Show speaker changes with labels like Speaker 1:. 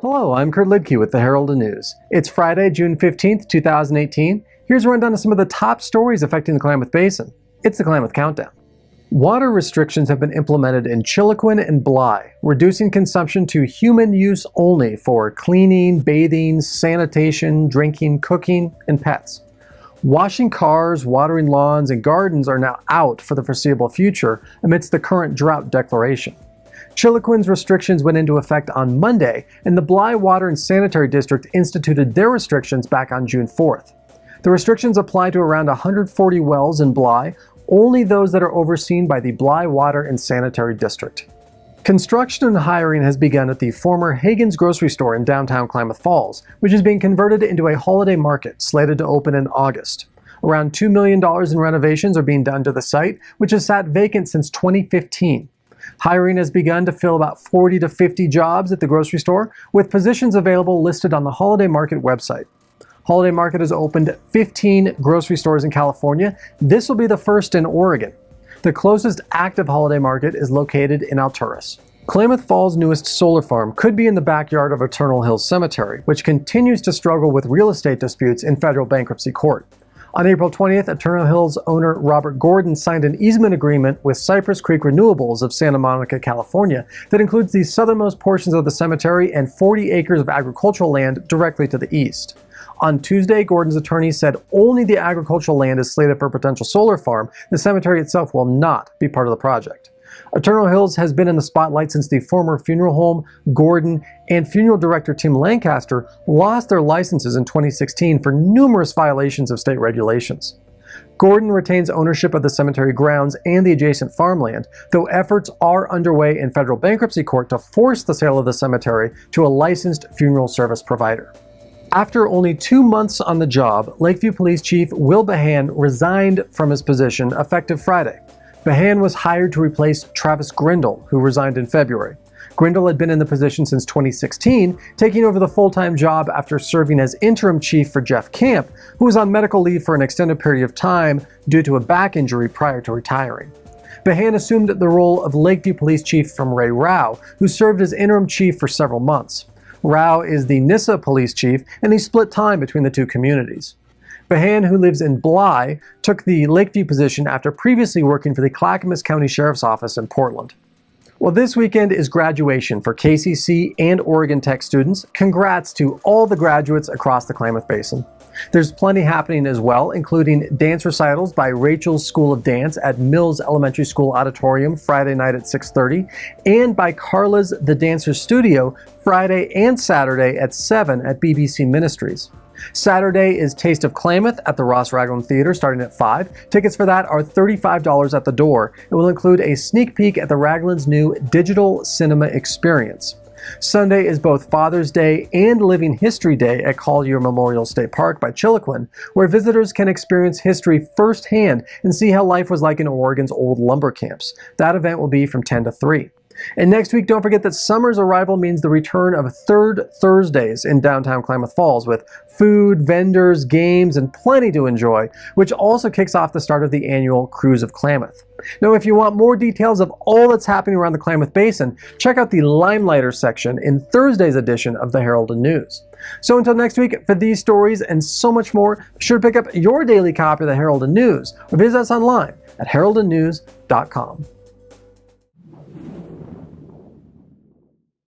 Speaker 1: Hello, I'm Kurt Liedtke with the Herald and News. It's Friday, June 15th, 2018. Here's a rundown of some of the top stories affecting the Klamath Basin. It's the Klamath Countdown. Water restrictions have been implemented in Chiloquin and Bly, reducing consumption to human use only for cleaning, bathing, sanitation, drinking, cooking, and pets. Washing cars, watering lawns, and gardens are now out for the foreseeable future amidst the current drought declaration. Chiloquin's restrictions went into effect on Monday, and the Bly Water and Sanitary District instituted their restrictions back on June 4th. The restrictions apply to around 140 wells in Bly, only those that are overseen by the Bly Water and Sanitary District. Construction and hiring has begun at the former Hagen's grocery store in downtown Klamath Falls, which is being converted into a holiday market slated to open in August. Around $2 million in renovations are being done to the site, which has sat vacant since 2015. Hiring has begun to fill about 40 to 50 jobs at the grocery store, with positions available listed on the Holiday Market website. Holiday Market has opened 15 grocery stores in California. This will be the first in Oregon. The closest active Holiday Market is located in Alturas. Klamath Falls' newest solar farm could be in the backyard of Eternal Hills Cemetery, which continues to struggle with real estate disputes in federal bankruptcy court. On April 20th, Eternal Hills owner Robert Gordon signed an easement agreement with Cypress Creek Renewables of Santa Monica, California, that includes the southernmost portions of the cemetery and 40 acres of agricultural land directly to the east. On Tuesday, Gordon's attorney said only the agricultural land is slated for a potential solar farm. The cemetery itself will not be part of the project. Eternal Hills has been in the spotlight since the former funeral home, Gordon, and funeral director Tim Lancaster lost their licenses in 2016 for numerous violations of state regulations. Gordon retains ownership of the cemetery grounds and the adjacent farmland, though efforts are underway in federal bankruptcy court to force the sale of the cemetery to a licensed funeral service provider. After only 2 months on the job, Lakeview Police Chief Will Behan resigned from his position effective Friday. Behan was hired to replace Travis Grindle, who resigned in February. Grindle had been in the position since 2016, taking over the full-time job after serving as interim chief for Jeff Camp, who was on medical leave for an extended period of time due to a back injury prior to retiring. Behan assumed the role of Lakeview Police Chief from Ray Rao, who served as interim chief for several months. Rao is the Nissa police chief, and he split time between the two communities. Behan, who lives in Bly, took the Lakeview position after previously working for the Klamath County Sheriff's Office in Portland. Well, this weekend is graduation for KCC and Oregon Tech students. Congrats to all the graduates across the Klamath Basin. There's plenty happening as well, including dance recitals by Rachel's School of Dance at Mills Elementary School Auditorium Friday night at 6:30, and by Carla's The Dancer Studio Friday and Saturday at 7 at BBC Ministries. Saturday is Taste of Klamath at the Ross Raglan Theater starting at 5. Tickets for that are $35 at the door. It will include a sneak peek at the Raglan's new digital cinema experience. Sunday is both Father's Day and Living History Day at Collier Memorial State Park by Chiloquin, where visitors can experience history firsthand and see how life was like in Oregon's old lumber camps. That event will be from 10 to 3. And next week, don't forget that summer's arrival means the return of Third Thursdays in downtown Klamath Falls with food, vendors, games, and plenty to enjoy, which also kicks off the start of the annual Cruise of Klamath. Now, if you want more details of all that's happening around the Klamath Basin, check out the Limelighter section in Thursday's edition of the Herald and News. So until next week, for these stories and so much more, be sure to pick up your daily copy of the Herald and News or visit us online at heraldandnews.com.